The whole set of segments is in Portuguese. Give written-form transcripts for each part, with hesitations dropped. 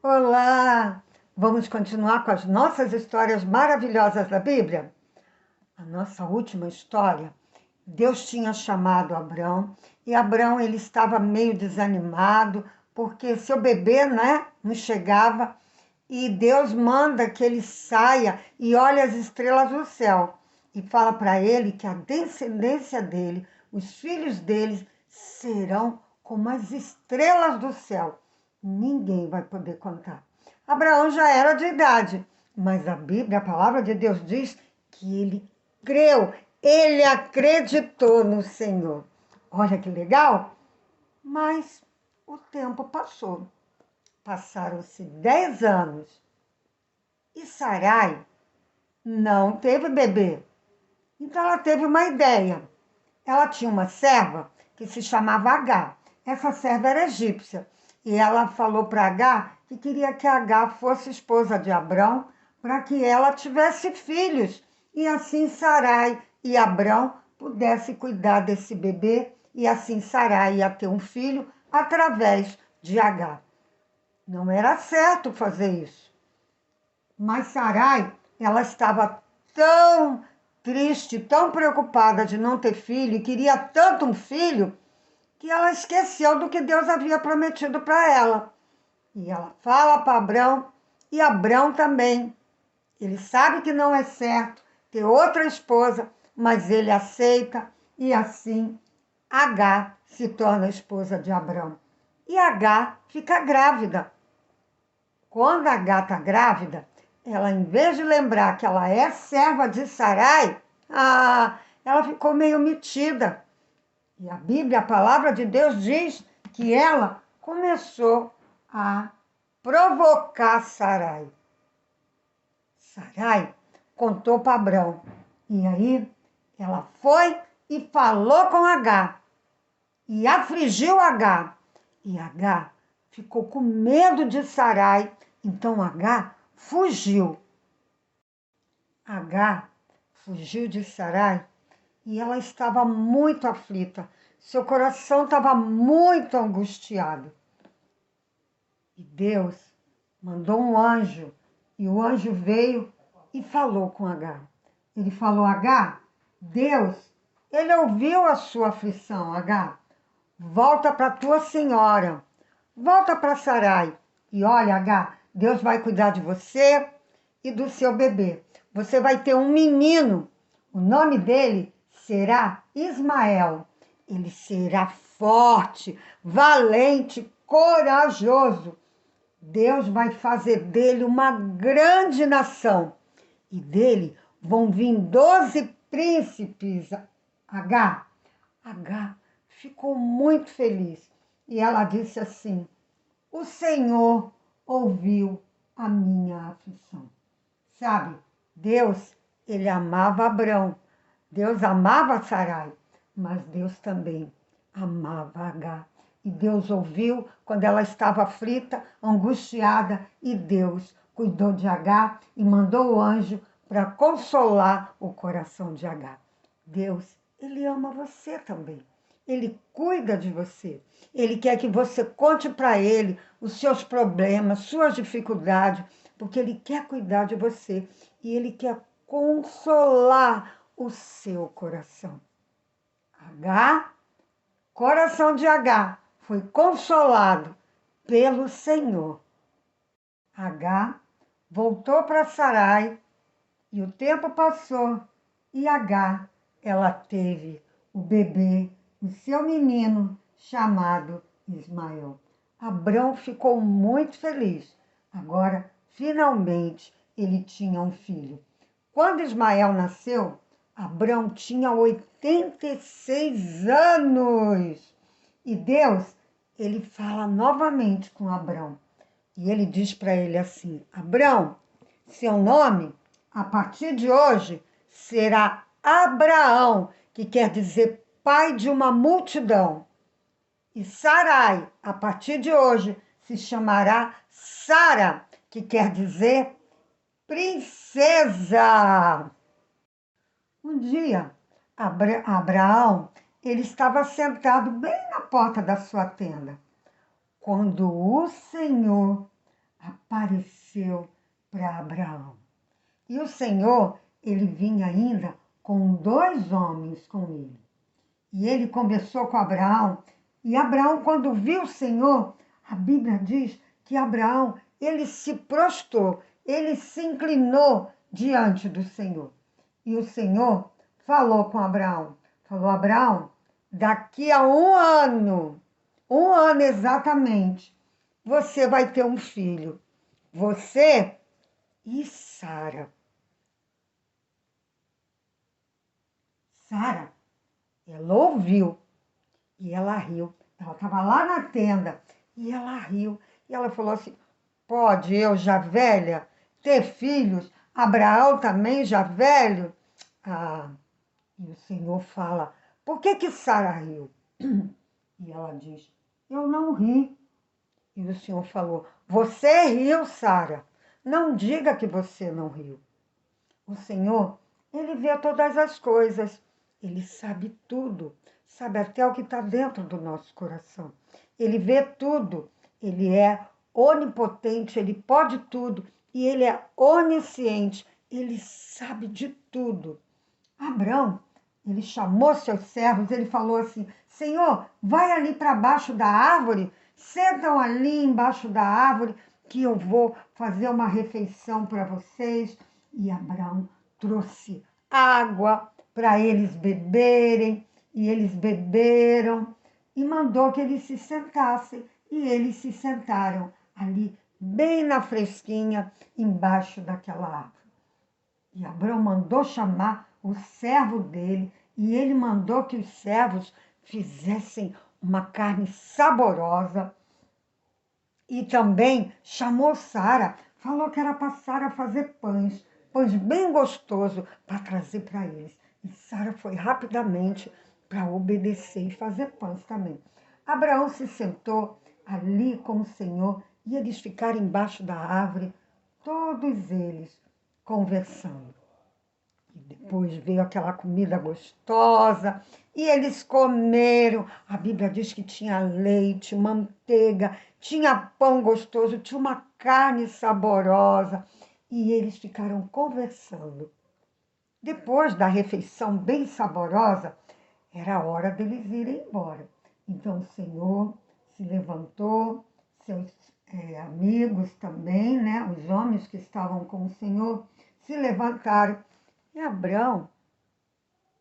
Olá! Vamos continuar com as nossas histórias maravilhosas da Bíblia? A nossa última história, Deus tinha chamado Abrão e Abrão ele estava meio desanimado porque seu bebê, né, não chegava e Deus manda que ele saia e olhe as estrelas do céu e fala para ele que a descendência dele, os filhos deles serão como as estrelas do céu. Ninguém vai poder contar. Abraão já era de idade, mas a Bíblia, a palavra de Deus diz que ele creu, ele acreditou no Senhor. Olha que legal! Mas o tempo passou. Passaram-se 10 anos e Sarai não teve bebê. Então ela teve uma ideia. Ela tinha uma serva que se chamava Agar. Essa serva era egípcia. E ela falou para Agar que queria que Agar fosse esposa de Abrão para que ela tivesse filhos. E assim Sarai e Abrão pudessem cuidar desse bebê. E assim Sarai ia ter um filho através de Agar. Não era certo fazer isso. Mas Sarai, ela estava tão triste, tão preocupada de não ter filho, e queria tanto um filho, que ela esqueceu do que Deus havia prometido para ela. E ela fala para Abrão, e Abrão também. Ele sabe que não é certo ter outra esposa, mas ele aceita, e assim Agar se torna a esposa de Abrão. E Agar fica grávida. Quando Agar está grávida, ela, em vez de lembrar que ela é serva de Sarai, ela ficou meio metida. E a Bíblia, a palavra de Deus, diz que ela começou a provocar Sarai. Sarai contou para Abrão. E aí ela foi e falou com Agar. E afligiu Agar. E Agar ficou com medo de Sarai. Então Agar fugiu. Agar fugiu de Sarai e ela estava muito aflita. Seu coração estava muito angustiado. E Deus mandou um anjo. E o anjo veio e falou com Agar. Ele falou: Agar, Deus, ele ouviu a sua aflição, Agar. Volta para tua senhora. Volta para Sarai. E olha, Agar, Deus vai cuidar de você e do seu bebê. Você vai ter um menino. O nome dele será Ismael. Ele será forte, valente, corajoso. Deus vai fazer dele uma grande nação. E dele vão vir 12 príncipes. Agar ficou muito feliz. E ela disse assim: o Senhor ouviu a minha aflição. Sabe, Deus, ele amava Abrão. Deus amava Sarai, mas Deus também amava Agar. E Deus ouviu quando ela estava aflita, angustiada, e Deus cuidou de Agar e mandou o anjo para consolar o coração de Agar. Deus, ele ama você também. Ele cuida de você. Ele quer que você conte para ele os seus problemas, suas dificuldades, porque ele quer cuidar de você e ele quer consolar o seu coração. Agar, coração de Agar, foi consolado pelo Senhor. Agar voltou para Sarai e o tempo passou e Agar, ela teve o bebê, o seu menino chamado Ismael. Abrão ficou muito feliz. Agora, finalmente, ele tinha um filho. Quando Ismael nasceu, Abrão tinha 86 anos. E Deus, ele fala novamente com Abrão. E ele diz para ele assim: Abrão, seu nome, a partir de hoje, será Abraão, que quer dizer pai de uma multidão. E Sarai, a partir de hoje, se chamará Sara, que quer dizer princesa. Um dia, Abraão, ele estava sentado bem na porta da sua tenda, quando o Senhor apareceu para Abraão. E o Senhor, ele vinha ainda com 2 homens com ele. E ele conversou com Abraão. E Abraão, quando viu o Senhor, a Bíblia diz que Abraão, ele se prostrou, ele se inclinou diante do Senhor. E o Senhor falou com Abraão. Falou, Abraão, daqui a 1 ano exatamente, você vai ter um filho. Você e Sara. Sara, ela ouviu e ela riu. Ela estava lá na tenda e ela riu. E ela falou assim, pode eu, já velha, ter filhos? Abraão também, já velho? Ah, e o Senhor fala, por que Sara riu? E ela diz, eu não ri. E o Senhor falou, você riu, Sara. Não diga que você não riu. O Senhor, ele vê todas as coisas. Ele sabe tudo. Sabe até o que está dentro do nosso coração. Ele vê tudo. Ele é onipotente, ele pode tudo. E ele é onisciente. Ele sabe de tudo. Abraão, ele chamou seus servos, ele falou assim, Senhor, vai ali para baixo da árvore, sentam ali embaixo da árvore, que eu vou fazer uma refeição para vocês. E Abraão trouxe água para eles beberem, e eles beberam, e mandou que eles se sentassem, e eles se sentaram ali, bem na fresquinha, embaixo daquela árvore. E Abraão mandou chamar o servo dele, e ele mandou que os servos fizessem uma carne saborosa. E também chamou Sara, falou que era para Sara fazer pães bem gostoso para trazer para eles. E Sara foi rapidamente para obedecer e fazer pães também. Abraão se sentou ali com o Senhor e eles ficaram embaixo da árvore, todos eles conversando. E depois veio aquela comida gostosa e eles comeram. A Bíblia diz que tinha leite, manteiga, tinha pão gostoso, tinha uma carne saborosa. E eles ficaram conversando. Depois da refeição bem saborosa, era a hora deles irem embora. Então o Senhor se levantou, seus amigos também, né? Os homens que estavam com o Senhor, se levantaram. E Abraão,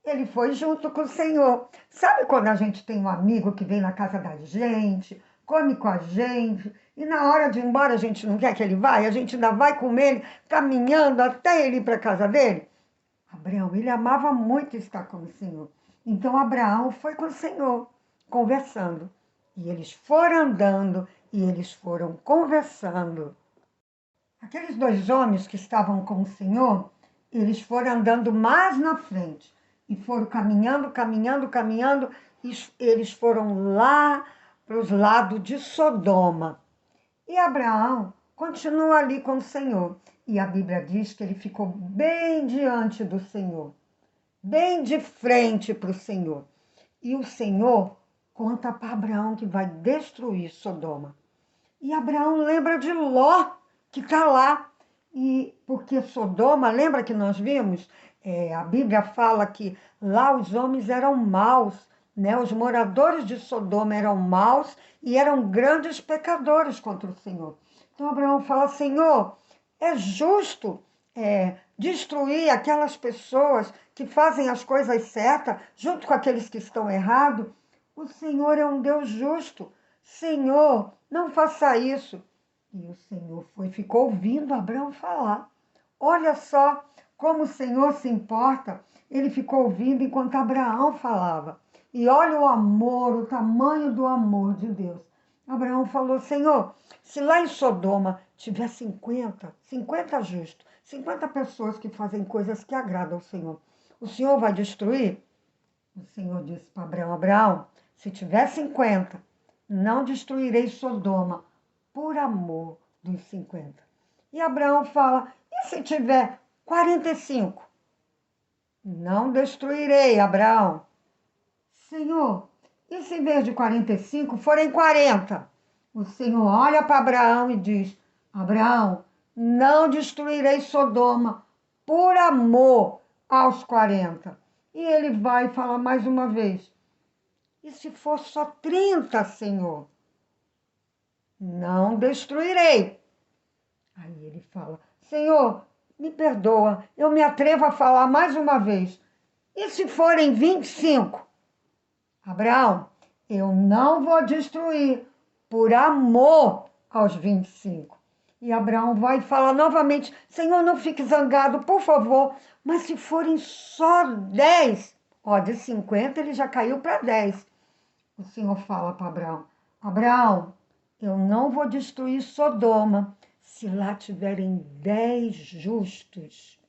ele foi junto com o Senhor. Sabe quando a gente tem um amigo que vem na casa da gente, come com a gente, e na hora de ir embora a gente não quer que ele vá, a gente ainda vai com ele, caminhando até ele ir para a casa dele? Abraão, ele amava muito estar com o Senhor. Então Abraão foi com o Senhor, conversando. E eles foram andando, e eles foram conversando. Aqueles 2 homens que estavam com o Senhor, eles foram andando mais na frente e foram caminhando, e eles foram lá para os lados de Sodoma. E Abraão continua ali com o Senhor. E a Bíblia diz que ele ficou bem diante do Senhor, bem de frente para o Senhor. E o Senhor conta para Abraão que vai destruir Sodoma. E Abraão lembra de Ló, que está lá. E porque Sodoma, lembra que nós vimos? A Bíblia fala que lá os homens eram maus, né? Os moradores de Sodoma eram maus e eram grandes pecadores contra o Senhor. Então Abraão fala, Senhor, é justo destruir aquelas pessoas que fazem as coisas certas junto com aqueles que estão errados? O Senhor é um Deus justo. Senhor, não faça isso. E o Senhor ficou ouvindo Abraão falar. Olha só como o Senhor se importa. Ele ficou ouvindo enquanto Abraão falava. E olha o amor, o tamanho do amor de Deus. Abraão falou, Senhor, se lá em Sodoma tiver 50 justos, 50 pessoas que fazem coisas que agradam ao Senhor, o Senhor vai destruir? O Senhor disse para Abraão, Abraão, se tiver 50, não destruirei Sodoma por amor dos 50. E Abraão fala, e se tiver 45? Não destruirei, Abraão. Senhor, e se em vez de 45 forem 40? O Senhor olha para Abraão e diz, Abraão, não destruirei Sodoma por amor aos 40. E ele vai falar mais uma vez: e se for só 30, Senhor? Não destruirei. Aí ele fala: Senhor, me perdoa, eu me atrevo a falar mais uma vez. E se forem 25? Abraão, eu não vou destruir por amor aos 25. E Abraão vai falar novamente: Senhor, não fique zangado, por favor, mas se forem só 10, ó, de 50 ele já caiu para 10. O Senhor fala para Abraão: Abraão, eu não vou destruir Sodoma se lá tiverem 10 justos.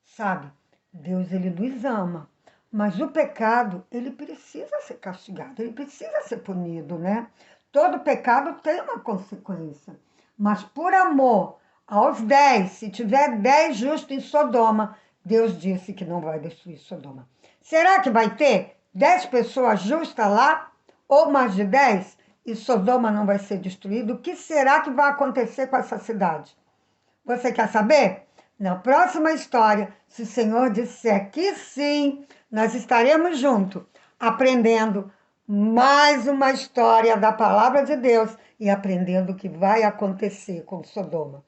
Sabe, Deus, ele nos ama, mas o pecado, ele precisa ser castigado, ele precisa ser punido, né? Todo pecado tem uma consequência, mas por amor aos 10, se tiver 10 justos em Sodoma, Deus disse que não vai destruir Sodoma. Será que vai ter 10 pessoas justas lá, ou mais de 10, e Sodoma não vai ser destruído? O que será que vai acontecer com essa cidade? Você quer saber? Na próxima história, se o Senhor disser que sim, nós estaremos juntos, aprendendo mais uma história da palavra de Deus e aprendendo o que vai acontecer com Sodoma.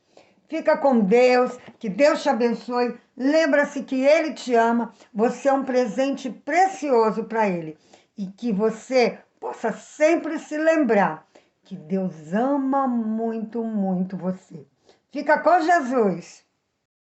Fica com Deus, que Deus te abençoe. Lembra-se que Ele te ama, você é um presente precioso para Ele. E que você possa sempre se lembrar que Deus ama muito, muito você. Fica com Jesus.